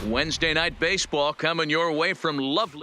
Wednesday night baseball coming your way from lovely.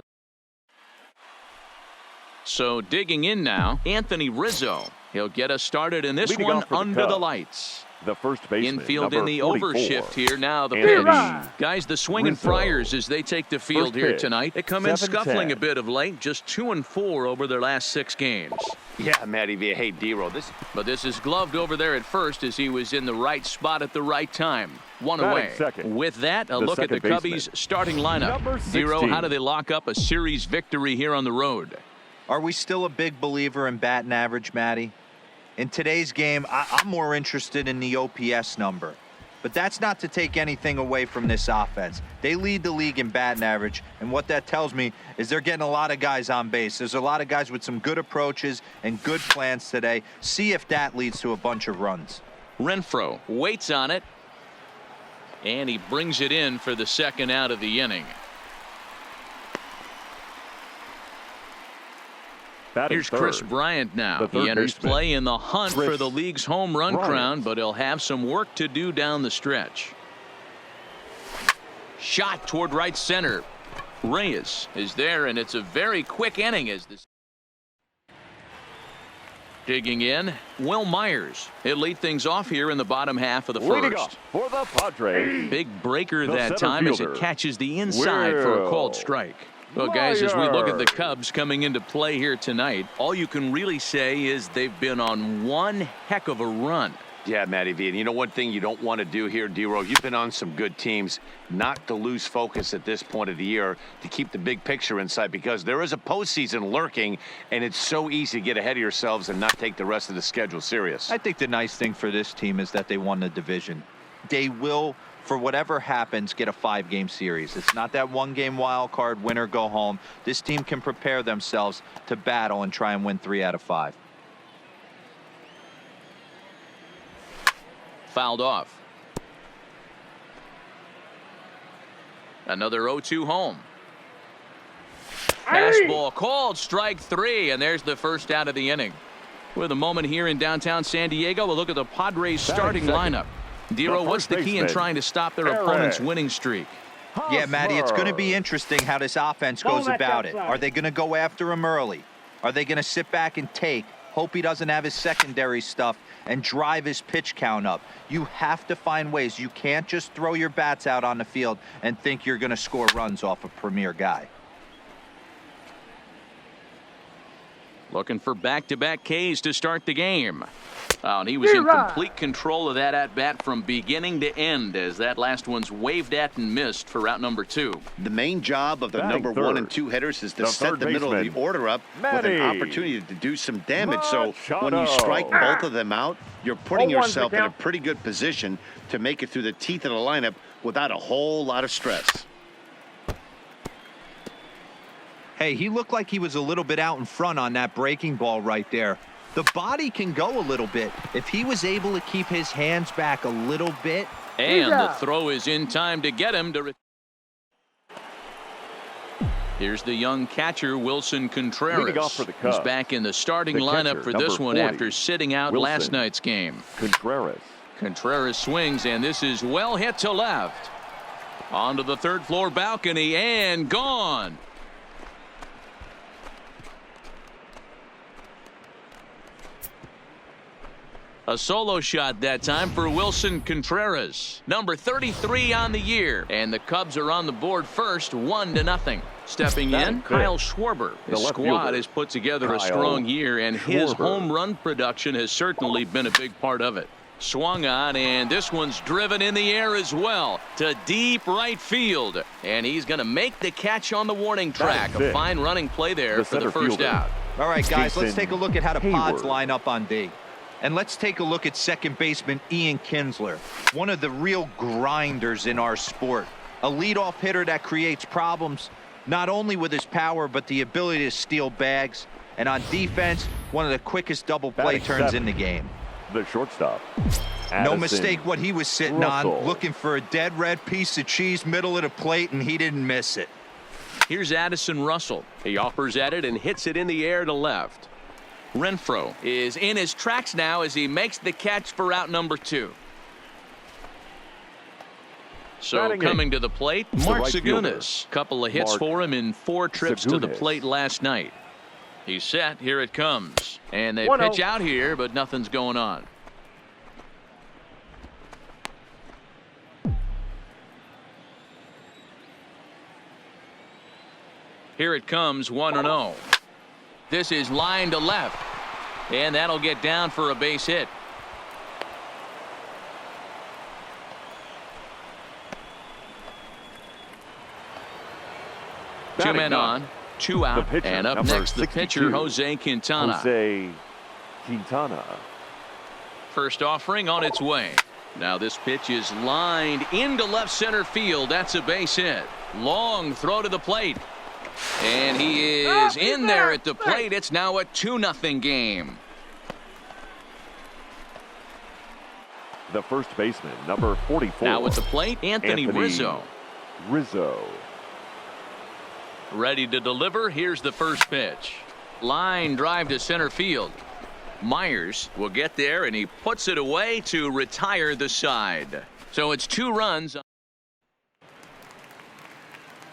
So digging in now, Anthony Rizzo. He'll get us started in this one under the lights. The first baseman, infield in the 44, overshift here. Now the Anthony pitch. Guys, the swinging Rizzo. Friars as they take the field here tonight. They come in 7-10. scuffling a bit of late, just 2-4 over their last 6 games. Yeah, Matty V. Hey, D-Roll. But this is gloved over there at first as he was in the right spot at the right time. One away. Second. With that, a look at the Cubbies' starting lineup. Zero, how do they lock up a series victory here on the road? Are we still a big believer in batting average, Matty? In today's game, I'm more interested in the OPS number. But that's not to take anything away from this offense. They lead the league in batting average, and what that tells me is they're getting a lot of guys on base. There's a lot of guys with some good approaches and good plans today. See if that leads to a bunch of runs. Renfroe waits on it, and he brings it in for the second out of the inning. Here's Chris Bryant now. He enters play in the hunt for the league's home run crown, but he'll have some work to do down the stretch. Shot toward right center. Reyes is there, and it's a very quick inning as this. Digging in, Will Myers. He'll lead things off here in the bottom half of the first. For the Padres. Big breaker that time as it catches the inside for a called strike. Well, guys, as we look at the Cubs coming into play here tonight, all you can really say is they've been on one heck of a run. Yeah, Matty V. And you know one thing you don't want to do here, D-Roll, you've been on some good teams, not to lose focus at this point of the year, to keep the big picture in sight, because there is a postseason lurking, and it's so easy to get ahead of yourselves and not take the rest of the schedule serious. I think the nice thing for this team is that they won the division. They will, for whatever happens, get a 5-game series. It's not that 1-game wild card, win or go home. This team can prepare themselves to battle and try and win 3 out of 5. Fouled off. Another 0-2 home. Fastball called, strike 3, and there's the first out of the inning. With a moment here in downtown San Diego, we'll look at the Padres starting lineup. Dero, what's the key in trying to stop their opponent's winning streak? Yeah, Matty, it's going to be interesting how this offense goes about it. Are they going to go after him early? Are they going to sit back and take, hope he doesn't have his secondary stuff, and drive his pitch count up? You have to find ways. You can't just throw your bats out on the field and think you're going to score runs off a premier guy. Looking for back-to-back Ks to start the game. Oh, and he was in complete control of that at-bat from beginning to end as that last one's waved at and missed for route number 2. The main job of the number 1 and 2 hitters is to set the middle of the order up with an opportunity to do some damage. So when you strike both of them out, you're putting yourself in a pretty good position to make it through the teeth of the lineup without a whole lot of stress. Hey, he looked like he was a little bit out in front on that breaking ball right there. The body can go a little bit. If he was able to keep his hands back a little bit. And the throw is in time to get him to. Here's the young catcher, Wilson Contreras. He's back in the starting lineup for this one after sitting out last night's game. Contreras swings, and this is well hit to left. Onto the third floor balcony and gone. A solo shot that time for Wilson Contreras, number 33 on the year, and the Cubs are on the board first, 1-0. Stepping in, Kyle Schwarber. His squad has put together a strong year, and his home run production has certainly been a big part of it. Swung on, and this one's driven in the air as well to deep right field, and he's going to make the catch on the warning track. A fine running play there for the first out. All right, guys, let's take a look at how the Pods line up on D. And let's take a look at second baseman Ian Kinsler, one of the real grinders in our sport. A leadoff hitter that creates problems, not only with his power, but the ability to steal bags. And on defense, one of the quickest double play turns in the game. The shortstop. No mistake what he was sitting on, looking for a dead red piece of cheese middle of the plate, and he didn't miss it. Here's Addison Russell. He offers at it and hits it in the air to left. Renfroe is in his tracks now as he makes the catch for out number 2. So coming to the plate, Mark Segunas. Couple of hits for him in 4 trips to the plate last night. He's set. Here it comes. And they pitch out here, but nothing's going on. Here it comes, 1-0. This is line to left. And that'll get down for a base hit. Two men on, 2 out, and up next the pitcher, Jose Quintana. First offering on its way. Now this pitch is lined into left center field. That's a base hit. Long throw to the plate. And he is in there at the plate. It's now a 2-0 game. The first baseman, number 44. Now at the plate, Anthony Rizzo. Ready to deliver. Here's the first pitch. Line drive to center field. Myers will get there, and he puts it away to retire the side. So it's 2 runs.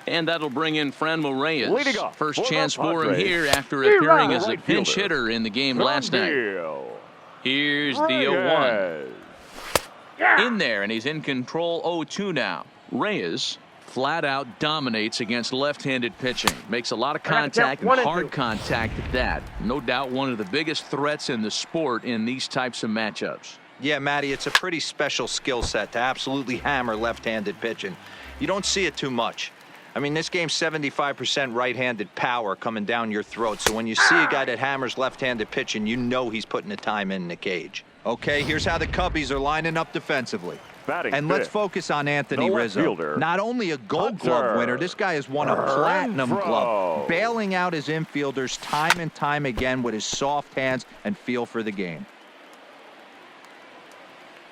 And that'll bring in Franmil Reyes. First chance for him here after appearing as a pinch hitter in the game last night. Here's the 0-1. In there, and he's in control 0-2 now. Reyes flat out dominates against left-handed pitching. Makes a lot of contact, and hard contact at that. No doubt one of the biggest threats in the sport in these types of matchups. Yeah, Matty, it's a pretty special skill set to absolutely hammer left-handed pitching. You don't see it too much. I mean, this game's 75% right-handed power coming down your throat. So when you see a guy that hammers left-handed pitching, you know he's putting the time in the cage. Okay, here's how the Cubbies are lining up defensively. And let's focus on Anthony Rizzo. Not only a Gold Glove winner, this guy has won a Platinum Glove, bailing out his infielders time and time again with his soft hands and feel for the game.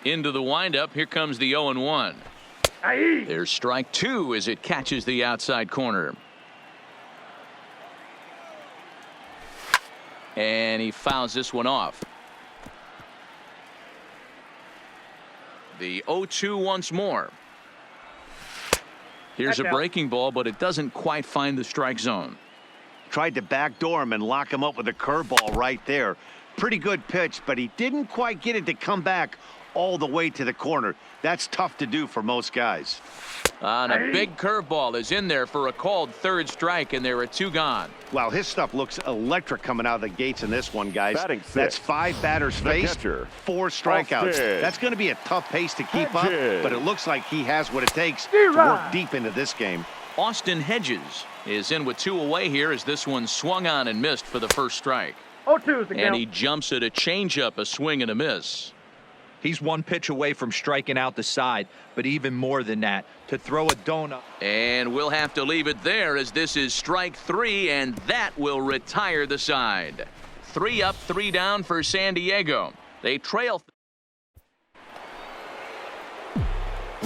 Into the windup, here comes the 0-1. There's strike 2 as it catches the outside corner. And he fouls this one off. The 0-2 once more. Here's a breaking ball, but it doesn't quite find the strike zone. Tried to backdoor him and lock him up with a curveball right there. Pretty good pitch, but he didn't quite get it to come back all the way to the corner. That's tough to do for most guys. And a big curveball is in there for a called 3rd strike, and there are 2 gone. Wow, his stuff looks electric coming out of the gates in this one, guys. That's 5 batters faced, 4 strikeouts. That's going to be a tough pace to keep up, but it looks like he has what it takes to work deep into this game. Austin Hedges is in with 2 away here as this one swung on and missed for the first strike. 0-2 is the count. And he jumps at a changeup, a swing and a miss. He's 1 pitch away from striking out the side, but even more than that, to throw a donut. And we'll have to leave it there as this is strike 3, and that will retire the side. 3 up, 3 down for San Diego. They trail.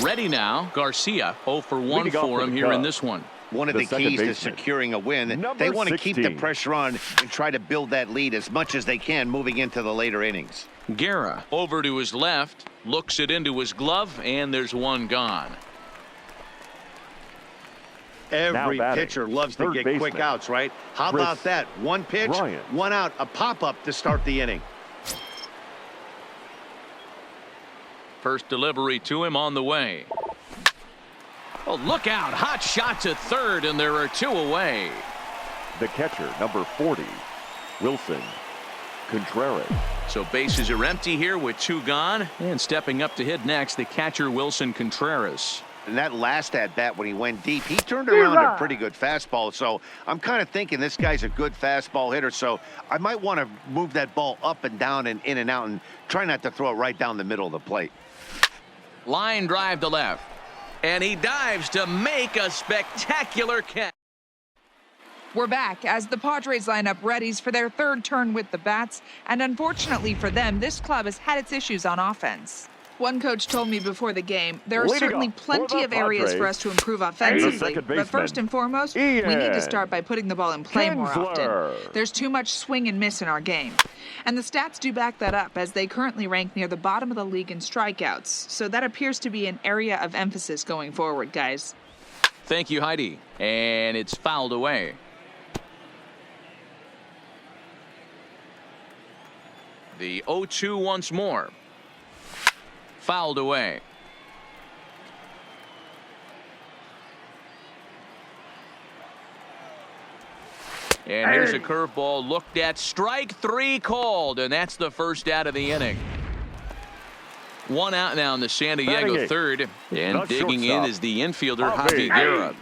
Ready now, Garcia 0 for 1 for him here in this one. One of the keys to securing a win, they want to keep the pressure on and try to build that lead as much as they can moving into the later innings. Guerra over to his left, looks it into his glove, and there's 1 gone. Every pitcher loves to get quick outs, right? How about that? 1 pitch, 1 out, a pop-up to start the inning. First delivery to him on the way. Oh, look out. Hot shot to 3rd, and there are 2 away. The catcher, number 40, Wilson Contreras. So bases are empty here with 2 gone. And stepping up to hit next, the catcher, Wilson Contreras. And that last at-bat when he went deep, he turned around a pretty good fastball. So I'm kind of thinking this guy's a good fastball hitter. So I might want to move that ball up and down and in and out and try not to throw it right down the middle of the plate. Line drive to left. And he dives to make a spectacular catch. We're back as the Padres line up readies for their 3rd turn with the bats. And unfortunately for them, this club has had its issues on offense. One coach told me before the game, there are Leading certainly off for plenty the of areas for Padres, us to improve the offensively. second But first baseman, and foremost, we need to start by putting the ball in play more Kinsler. often. There's too much swing and miss in our game. And the stats do back that up, as they currently rank near the bottom of the league in strikeouts. So that appears to be an area of emphasis going forward, guys. Thank you, Heidi. And it's fouled away. The 0-2 once more. Fouled away. And here's a curveball looked at. Strike 3 called, and that's the first out of the inning. One out now in the San Diego third. And the digging in shortstop, is the infielder, Javi Javi Guerra.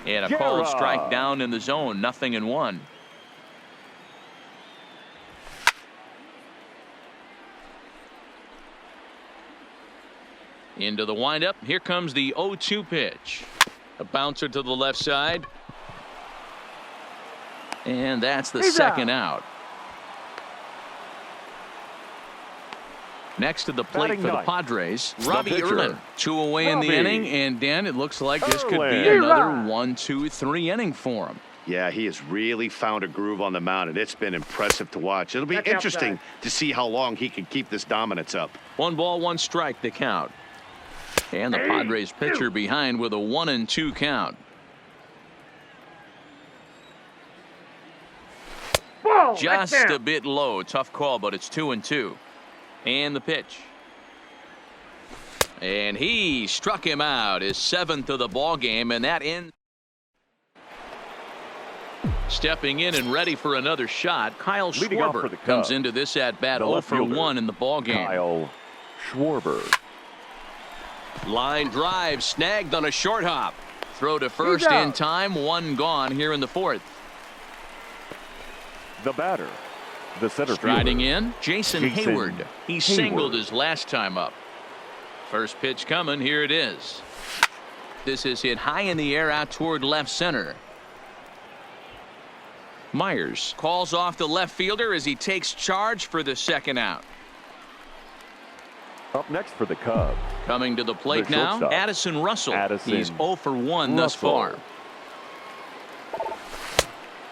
And a called Guerra. strike down in the zone, 0-1. Into the windup. Here comes the 0-2 pitch. A bouncer to the left side. And that's the second out. Next to the plate Batting for the ninth, Padres, the Robbie pitcher, Erlin. 2 away in the Robbie inning, and Dan, it looks like this could be Erlin. another 1, 2, 3 inning for him. Yeah, he has really found a groove on the mound, and it's been impressive to watch. It'll be interesting to see how long he can keep this dominance up. 1 ball, 1 strike, the count. And the Padres pitcher behind with a 1-2 count. Just a bit low. Tough call, but it's 2-2. And the pitch. And he struck him out. His 7th of the ball game, and that ends. Stepping in and ready for another shot, Kyle Leading off for Schwarber the comes Cubs, into this at bat the 0 left for fielder, 1 in the ball game. Kyle Schwarber. Line drive snagged on a short hop. Throw to first in time. 1 gone here in the 4th. The batter, the center Striding fielder, in, Jason Hayward. He singled his last time up. First pitch coming. Here it is. This is hit high in the air out toward left center. Myers calls off the left fielder as he takes charge for the second out. Up next for the Cubs, Coming to the plate the now, shortstop, Addison Russell. Addison He's 0 for 1 thus Russell. far.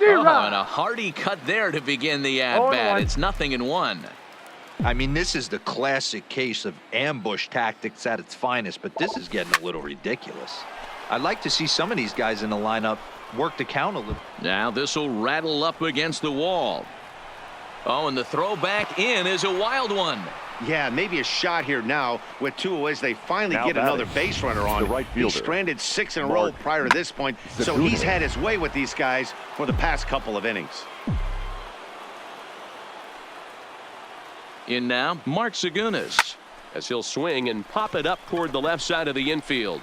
Oh, and a hearty cut there to begin the at-bat. It's 0-1. I mean, this is the classic case of ambush tactics at its finest, but this is getting a little ridiculous. I'd like to see some of these guys in the lineup work the count a little. Now this will rattle up against the wall. Oh, and the throw back in is a wild one. Yeah, maybe a shot here now with 2 away as they finally Now get another batting, base runner on. the right He's fielder, stranded 6 in a row Mark prior to this point, so Zagunis. he's had his way with these guys for the past couple of innings. In now, Mark Zagunis, as he'll swing and pop it up toward the left side of the infield.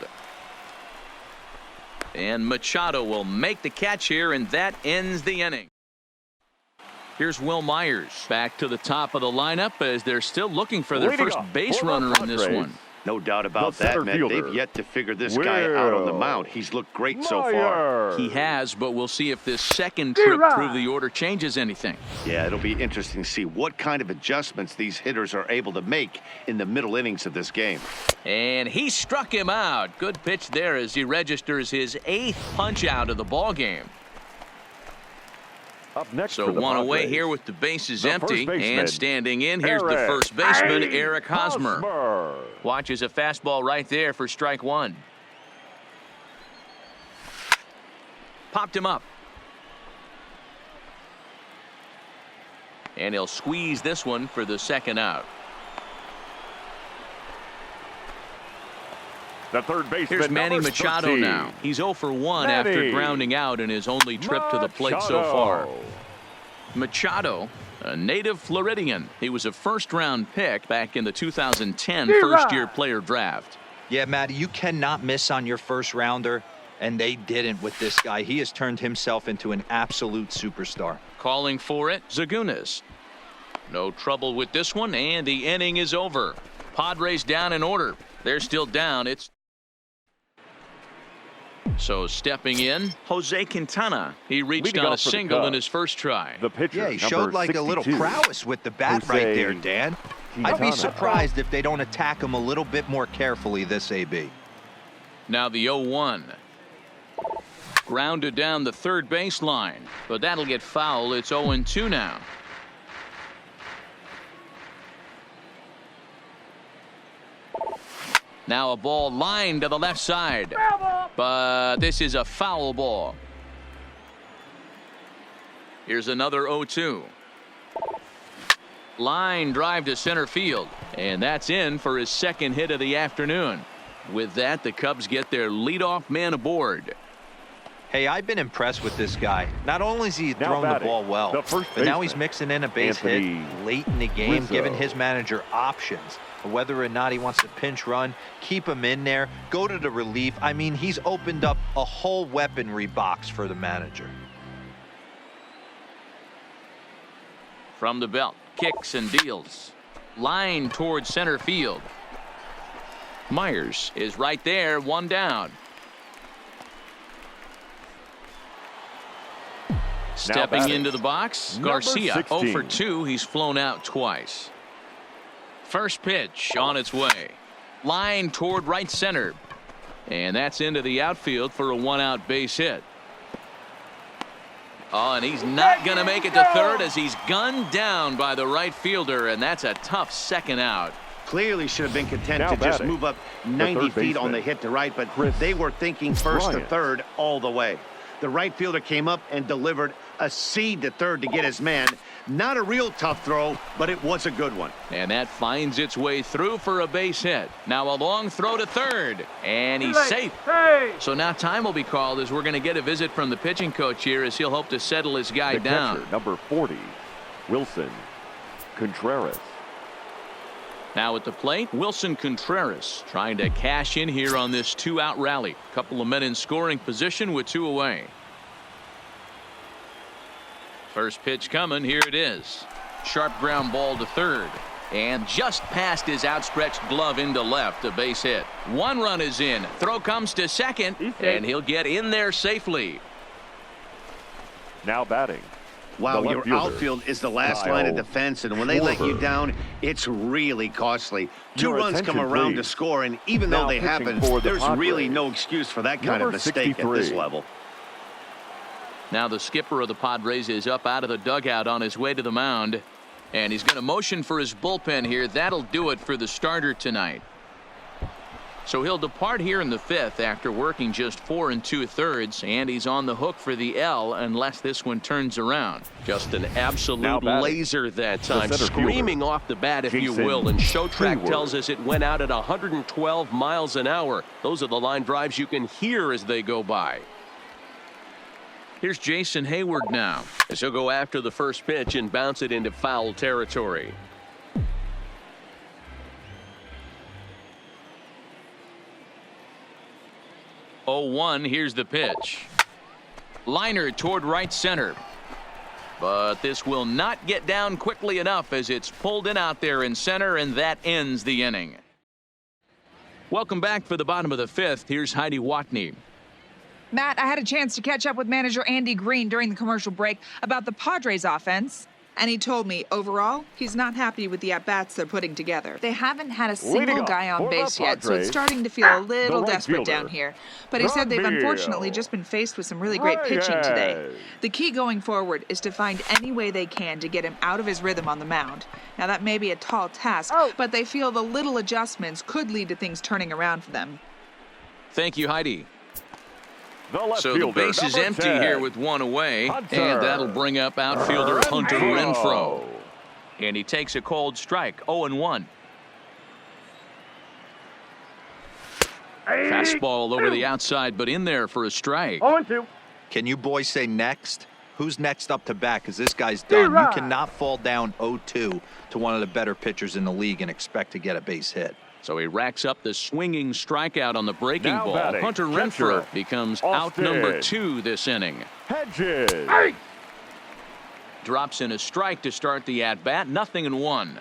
And Machado will make the catch here, and that ends the inning. Here's Will Myers back to the top of the lineup as they're still looking for their Leading first off base for the runner in this Padres, one. No doubt about the that, center man. fielder, They've yet to figure this guy out on the mound. He's looked great so far. Myers. He has, but we'll see if this second trip through the order changes anything. Yeah, it'll be interesting to see what kind of adjustments these hitters are able to make in the middle innings of this game. And he struck him out. Good pitch there as he registers his 8th punch out of the ball game. Up next So for the 1 away Padres, here with the bases the empty. first baseman, And standing in, here's the Eric first baseman, Eric Hosmer. Hosmer. Watches a fastball right there for strike 1. Popped him up. And he'll squeeze this one for the second out. The third baseman, Here's Manny number Machado 13. now. He's 0 for 1 Manny after grounding out in his only trip to the plate so far. Machado, a native Floridian. He was a first-round pick back in the 2010 first-year player draft. Yeah, Matty, you cannot miss on your first rounder, and they didn't with this guy. He has turned himself into an absolute superstar. Calling for it, Zagunis. No trouble with this one, and the inning is over. Padres down in order. They're still down. It's so stepping in, Jose Quintana. He reached Leading on a off for the single in Cubs, his first try. The pitcher, Yeah, he number showed like a little 62, prowess with the bat Jose right there, Dan. I'd be surprised if they don't attack him a little bit more carefully this AB. Now the 0-1. Grounded down the third baseline, but that'll get foul. It's 0-2 now. Now a ball lined to the left side, but this is a foul ball. Here's another 0-2. Line drive to center field, and that's in for his second hit of the afternoon. With that, the Cubs get their leadoff man aboard. Hey, I've been impressed with this guy. Not only is he throwing the ball well, but now he's mixing in a base hit late in the game, giving his manager options. Whether or not he wants to pinch run, keep him in there, go to the relief. I mean, he's opened up a whole weaponry box for the manager. From the belt, kicks and deals. Line towards center field. Myers is right there, one down. Stepping into the box, Garcia 0 for 2. He's flown out twice. First pitch on its way. Line toward right center. And that's into the outfield for a one-out base hit. Oh, and he's not going to make it to third as he's gunned down by the right fielder, and that's a tough second out. Clearly should have been content to just move up 90 feet on the hit to right, but they were thinking first to third all the way. The right fielder came up and delivered a seed to third to get his man. Not a real tough throw, but it was a good one. And that finds its way through for a base hit. Now a long throw to third, and he's safe. So now time will be called as we're going to get a visit from the pitching coach here as he'll hope to settle his guy down. Catcher, number 40, Wilson Contreras. Now at the plate, Wilson Contreras trying to cash in here on this two-out rally. Couple of men in scoring position with two away. First pitch coming. Here it is. Sharp ground ball to third. And just past his outstretched glove into left, a base hit. One run is in. Throw comes to second, and he'll get in there safely. Now batting. Wow, your outfield is the last line of defense, and when they let you down, it's really costly. Two runs come around to score, and even though they happen, there's really no excuse for that kind of mistake at this level. Now the skipper of the Padres is up out of the dugout on his way to the mound, and he's going to motion for his bullpen here. That'll do it for the starter tonight. So he'll depart here in the fifth after working just 4 2/3, and he's on the hook for the L unless this one turns around. Just an absolute laser that time, screaming off the bat, if you will, and Showtrack tells us it went out at 112 miles an hour. Those are the line drives you can hear as they go by. Here's Jason Hayward now as he'll go after the first pitch and bounce it into foul territory. Oh, here's the pitch. Liner toward right center. But this will not get down quickly enough as it's pulled in out there in center, and that ends the inning. Welcome back for the bottom of the fifth. Here's Heidi Watney. Matt, I had a chance to catch up with manager Andy Green during the commercial break about the Padres offense. And he told me, overall, he's not happy with the at-bats they're putting together. They haven't had a single guy on base yet, so it's starting to feel a little desperate down here. But he said they've unfortunately just been faced with some really great pitching today. The key going forward is to find any way they can to get him out of his rhythm on the mound. Now, that may be a tall task, but they feel the little adjustments could lead to things turning around for them. Thank you, Heidi. So the base is empty here with one away, and that'll bring up outfielder Hunter Renfroe. And he takes a cold strike, 0-1. Fastball over the outside, but in there for a strike. 0-2. Can you boys say next? Who's next up to bat? Because this guy's done. You cannot fall down 0-2 to one of the better pitchers in the league and expect to get a base hit. So he racks up the swinging strikeout on the breaking Now ball. batting, Hunter Renfroe becomes out number 2 this inning. Hedges. Drops in a strike to start the at-bat. 0-1.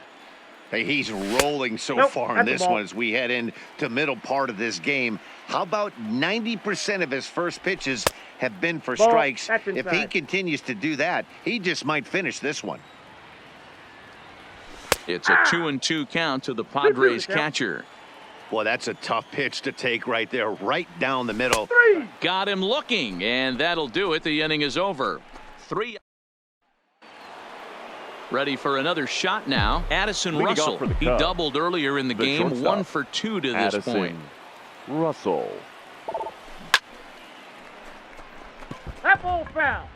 Hey, he's rolling so far in this one as we head into the middle part of this game. How about 90% of his first pitches have been for strikes? If he continues to do that, he just might finish this one. It's a 2-2 count to the Padres catcher. Boy, that's a tough pitch to take right there, right down the middle. Got him looking, and that'll do it. The inning is over. 3. Ready for another shot now. Addison Russell. He doubled earlier in the game. Shortstop. 1 for 2 to this Addison point. Russell. That ball foul.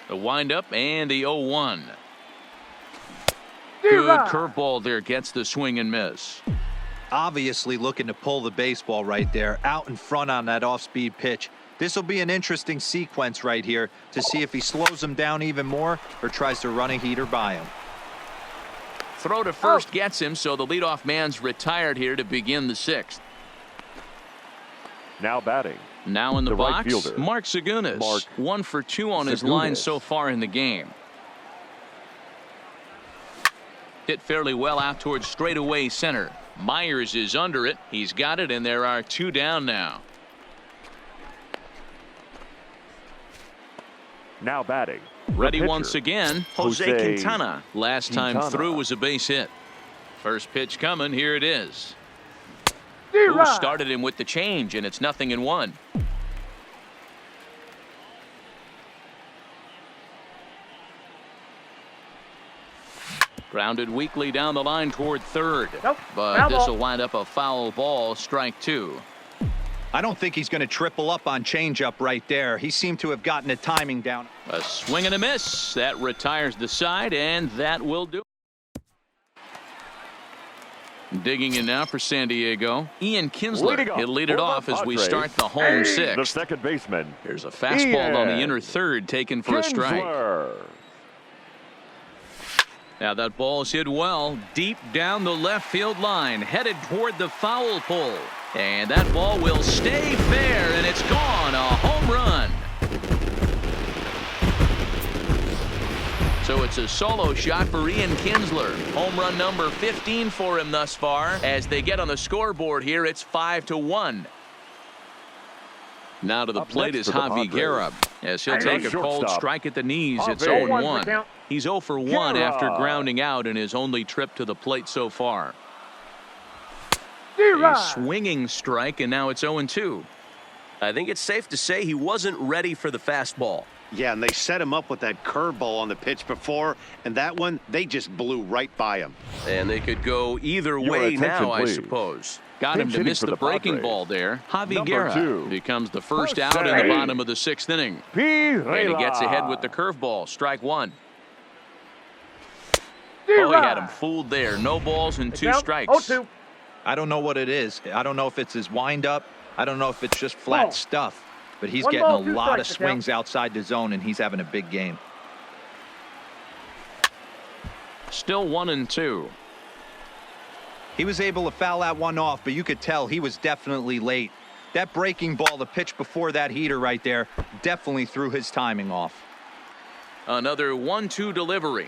The windup and the 0-1. Good curveball there. Gets the swing and miss. Obviously looking to pull the baseball right there, out in front on that off-speed pitch. This will be an interesting sequence right here to see if he slows him down even more or tries to run a heater by him. Throw to first gets him, so the leadoff man's retired here to begin the 6th. Now batting. Now in the right box, fielder, Mark Segunas. 1 for 2 on his line so far in the game. Hit fairly well out towards straightaway center. Myers is under it. He's got it, and there are 2 down now. Now batting. Ready pitcher, once again, Jose Quintana. Last time through was a base hit. First pitch coming. Here it is. Who started him with the change, and it's 0-1. Grounded weakly down the line toward third. But this will wind up a foul ball. Strike 2. I don't think he's going to triple up on changeup right there. He seemed to have gotten the timing down. A swing and a miss. That retires the side, and that will do. Digging in now for San Diego, Ian Kinsler. He'll lead it off as we start the home 6th. The second baseman. Here's a fastball on the inner third taken for a strike. Now that ball's hit well deep down the left field line, headed toward the foul pole. And that ball will stay fair, and it's gone. A home run. So it's a solo shot for Ian Kinsler. Home run number 15 for him thus far. As they get on the scoreboard here, it's 5-1. Now to the plate is Javi Guerra, as he'll take a cold strike at the knees. It's 0-1. He's 0 for 1 after grounding out in his only trip to the plate so far. A swinging strike, and now it's 0-2. I think it's safe to say he wasn't ready for the fastball. Yeah, and they set him up with that curveball on the pitch before, and that one, they just blew right by him. And they could go either way now, I suppose. Got him to miss the breaking ball there. Javi Guerra becomes the first out in the bottom of the 6th inning. And he gets ahead with the curveball. Strike 1. Oh, he had him fooled there. No balls and 2 strikes. I don't know what it is. I don't know if it's his windup. I don't know if it's just flat stuff. But he's getting a lot of swings outside the zone, and he's having a big game. Still 1-2. He was able to foul that one off, but you could tell he was definitely late. That breaking ball, the pitch before that heater right there, definitely threw his timing off. Another 1-2 delivery.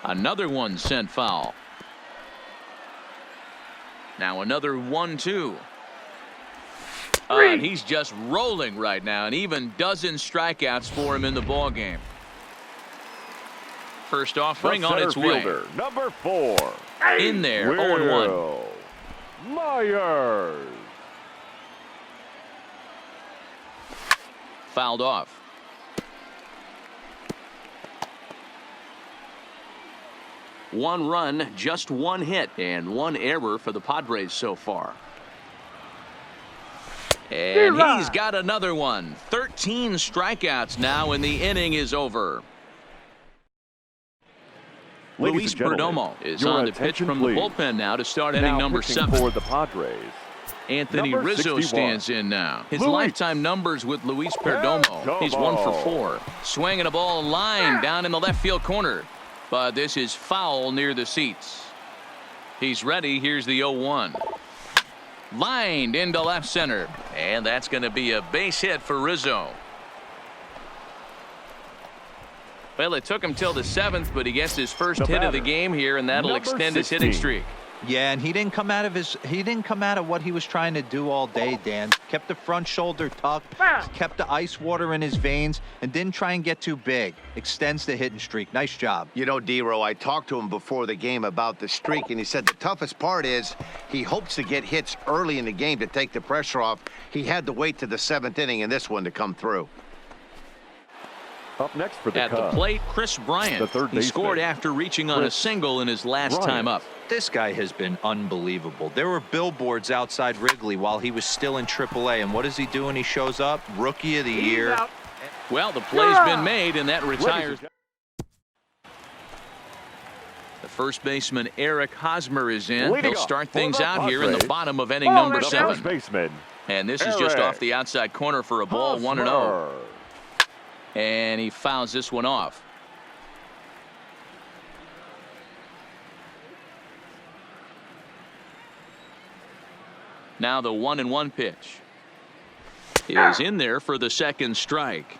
Another one sent foul. Now another 1-2. And he's just rolling right now, and even dozen strikeouts for him in the ball game. First offering on its way. Number 4. In there, 0-1. Myers. Fouled off. One run, just 1 hit, and 1 error for the Padres so far. And he's got another one. 13 strikeouts now, and the inning is over. Luis Perdomo is on the pitch from the bullpen now to start inning number 7. For the Padres. Anthony Rizzo stands in now. His lifetime numbers with Luis Perdomo. He's 1 for 4. Swinging a ball line down in the left field corner. But this is foul near the seats. He's ready. Here's the 0-1. Lined into left center. And that's going to be a base hit for Rizzo. Well, it took him till the 7th, but he gets his first hit of the game here, and that'll extend his hitting streak. Yeah, and he didn't come out of what he was trying to do all day, Dan. Kept the front shoulder tucked, kept the ice water in his veins, and didn't try and get too big. Extends the hitting streak. Nice job. You know, D-Row, I talked to him before the game about the streak, and he said the toughest part is he hopes to get hits early in the game to take the pressure off. He had to wait to the 7th inning in this one to come through. Up next for the At Cubs, the plate, Chris Bryant. the third He scored baseman, after reaching on a single in his last time up. This guy has been unbelievable. There were billboards outside Wrigley while he was still in AAA, and what does he do when he shows up? Rookie of the year. Well, the play's been made, and that retires. The first baseman, Eric Hosmer, is in. Leading He'll start off for things the out here in the Padres, bottom of inning number the 7. first baseman, And this is just Eric off the outside corner for a ball, 1-0. Hosmer. And he fouls this one off. Now the 1-1 pitch is in there for the second strike.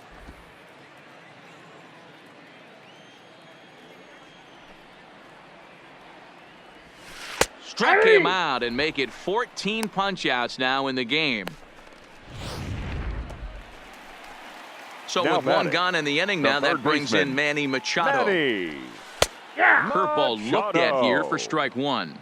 Struck him out and make it 14 punch-outs now in the game. So Now with one batting, gone in the inning the now, that third brings baseman, in Manny Machado. Manny. Curveball looked at here for Machado. strike 1.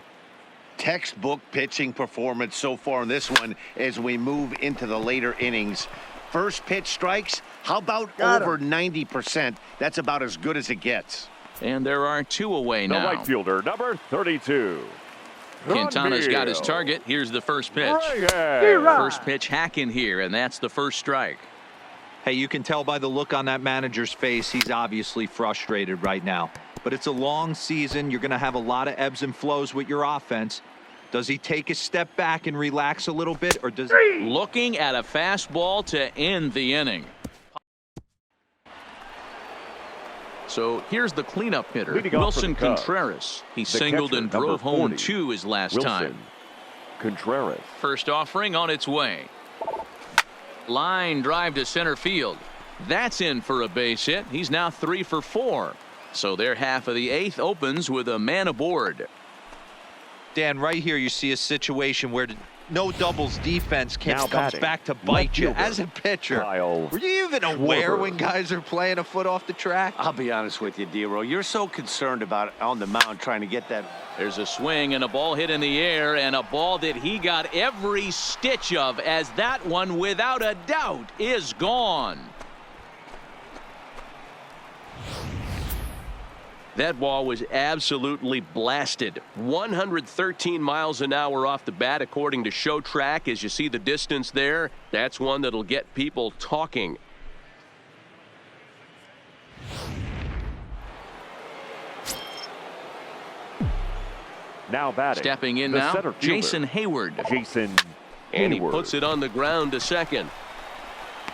Textbook pitching performance so far in this one as we move into the later innings. First pitch strikes, how about over 90%? That's about as good as it gets. And there are 2 away The now. right fielder, number 32. Quintana's got his Granville. target. Here's the first pitch. Reyes. First pitch hacking here, and that's the first strike. Hey, you can tell by the look on that manager's face, he's obviously frustrated right now. But it's a long season. You're going to have a lot of ebbs and flows with your offense. Does he take a step back and relax a little bit, or does he... Looking at a fastball to end the inning. So here's the cleanup hitter, Leading off for Wilson the Cubs, Contreras. He the singled catcher, and number drove home 40, 2 his last Wilson time. Contreras. First offering on its way. Line drive to center field. That's in for a base hit. He's now 3 for 4. So their half of the 8th opens with a man aboard. Dan, right here you see a situation where no doubles defense Now comes batting, back to left bite you. fielder, As a pitcher, Kyle were you even aware Schwarber. when guys are playing a foot off the track? I'll be honest with you, D-Row. You're so concerned about on the mound trying to get that. There's a swing and a ball hit in the air, and a ball that he got every stitch of, as that one without a doubt is gone. That ball was absolutely blasted. 113 miles an hour off the bat, according to Show Track. As you see the distance there, that's one that'll get people talking. Now batting. Stepping in the now, center fielder, Jason Hayward. Jason And he Hayward. puts it on the ground to second.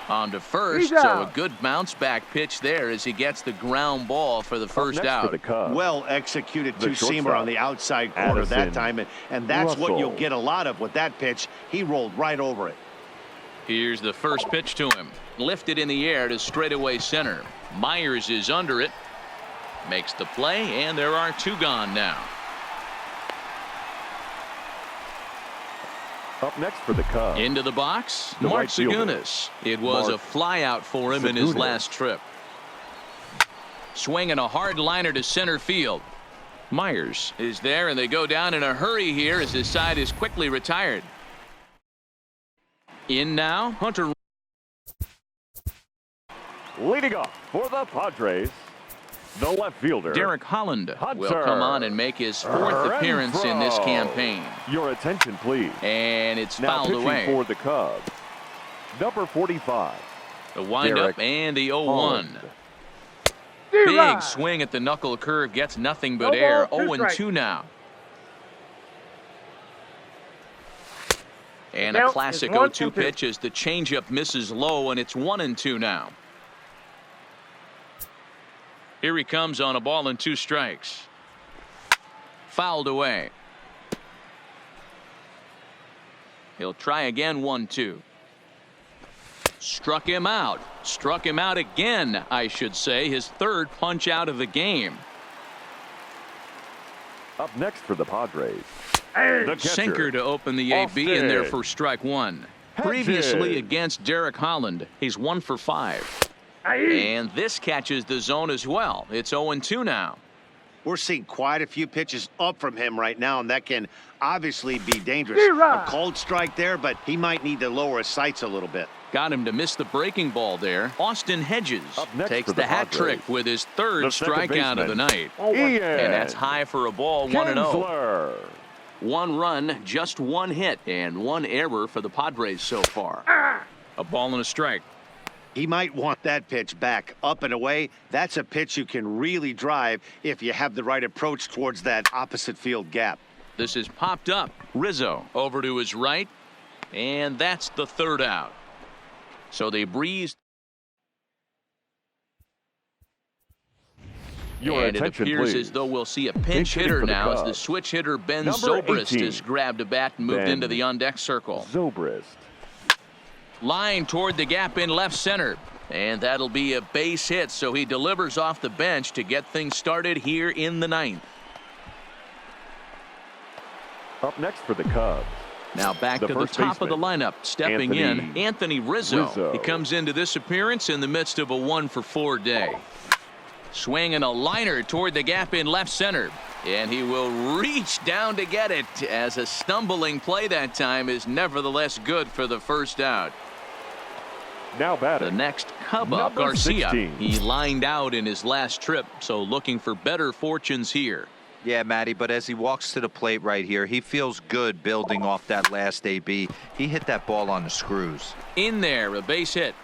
On to first, He's so out. a good bounce back pitch there as he gets the ground ball for the first Next out. for the Cubs, Well executed The two-seamer shortstop, on the outside corner that Addison time, and that's what you'll Russell. get a lot of with that pitch. He rolled right over it. Here's the first pitch to him. Lifted in the air to straightaway center. Myers is under it. Makes the play, and there are 2 gone now. Up next for the Cubs, Into the box, The Mark right fielder, Segunas. It was a Mark flyout for him in his Segunas. last trip. Swinging a hard liner to center field. Myers is there, and they go down in a hurry here as his side is quickly retired. In now, Hunter. leading off for the Padres, the left fielder, Derek Holland will Hunter come on and make his 4th appearance in this Renfroe. campaign. Your attention, please. And it's Now fouled pitching away. for the Cubs, number 45. The windup Derek and the 0-1. Holland. Big swing at the knuckle curve, gets nothing but No air. ball, 2 0-2 strikes. now. And a Count is classic 1 0-2 and 2. pitch as the changeup misses low, and it's 1-2 now. Here he comes on a ball and 2 strikes. Fouled away. He'll try again, 1-2. Struck him out. Struck him out again, I should say. His 3rd punch out of the game. Up next for the Padres, the catcher, Sinker to open the AB in there for strike one. Previously Hedges. against Derek Holland, he's 1 for 5. And this catches the zone as well. It's 0-2 now. We're seeing quite a few pitches up from him right now, and that can obviously be dangerous. A cold strike there, but he might need to lower his sights a little bit. Got him to miss the breaking ball there. Austin Hedges takes the hat trick with his third strikeout of the night. And that's high for a ball, 1-0. 1 run, just 1 hit, and 1 error for the Padres so far. A ball and a strike. He might want that pitch back, up and away. That's a pitch you can really drive if you have the right approach towards that opposite field gap. This is popped up. Rizzo over to his right, and that's the 3rd out. So they breezed. And it appears as though we'll see a pinch hitter now as the switch hitter Ben Zobrist has grabbed a bat and moved into the on-deck circle. Zobrist. Line toward the gap in left center. And that'll be a base hit, so he delivers off the bench to get things started here in the 9th. Up next for the Cubs. Now back to the top of the lineup. Stepping in, Anthony Rizzo. He comes into this appearance in the midst of a 1 for 4 day. Swinging a liner toward the gap in left center. And he will reach down to get it, as a stumbling play that time is nevertheless good for the 1st out. Now batting, the next Cub up, Garcia. 16. He lined out in his last trip, so looking for better fortunes here. Yeah, Matty, but as he walks to the plate right here, he feels good building off that last AB. He hit that ball on the screws. In there, a base hit.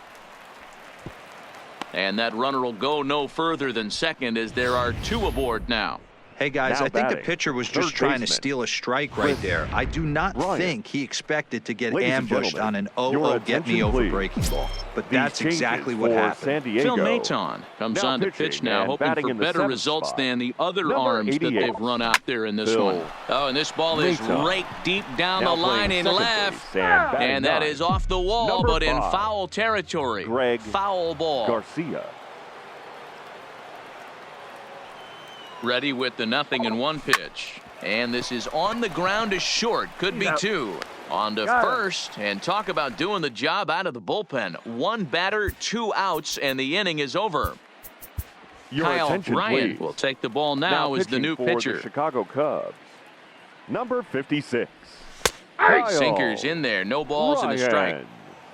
And that runner will go no further than second, as there are 2 aboard now. Hey, guys, Now I think the batting, pitcher was just trying to steal a strike right there. I do not think he expected to get ambushed on an 0-0 get-me-over breaking ball. But that's exactly what happened. Phil Maton comes on to pitch now, hoping for better results than the other arms that they've run out there in this one. Oh, and this ball is raked deep down the line in left. And that is off the wall, but in foul territory. Foul ball. Garcia. Ready with the 0-1 pitch. And this is on the ground to short. Could be 2. On to first. And talk about doing the job out of the bullpen. 1 batter, 2 outs, and the inning is over. Kyle Bryant will take the ball now as the new pitcher. The Chicago Cubs, number 56. Sinkers in there. No balls and a strike.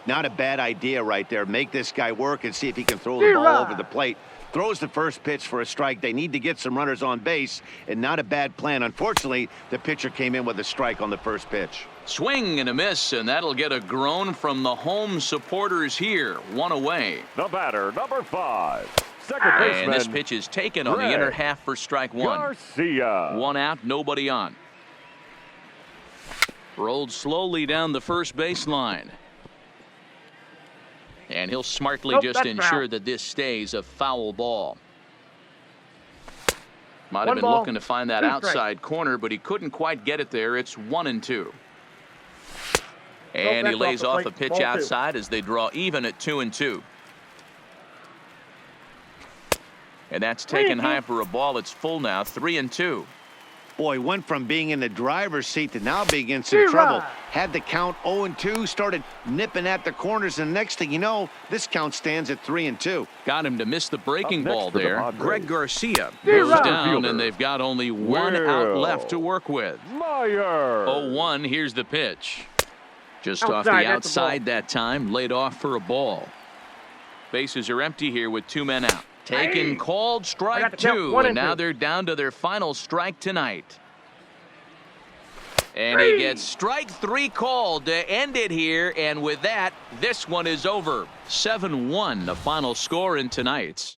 Not a bad idea right there. Make this guy work and see if he can throw the ball over the plate. Throws the first pitch for a strike. They need to get some runners on base, and not a bad plan. Unfortunately, the pitcher came in with a strike on the first pitch. Swing and a miss, and that'll get a groan from the home supporters here. 1 away. The batter, number 5. Second baseman. And this pitch is taken on the inner half for strike 1. Garcia. 1 out, nobody on. Rolled slowly down the first baseline. And he'll smartly just ensure that this stays a foul ball. Might have been looking to find that outside corner, but he couldn't quite get it there. It's 1-2. And he lays off a pitch outside as they draw even at 2-2. And that's taken high for a ball. It's full now, 3-2. Boy, went from being in the driver's seat to now being in some trouble. Had the count 0-2, started nipping at the corners, and next thing you know, this count stands at 3-2. Got him to miss the breaking ball there. Greg Garcia goes down, and they've got only 1 out left to work with. 0-1, here's the pitch. Just off the outside that time, laid off for a ball. Bases are empty here with 2 men out. Taken, called, strike 2, and now they're down to their final strike tonight. And he gets strike 3 called to end it here, and with that, this one is over. 7-1, the final score in tonight's.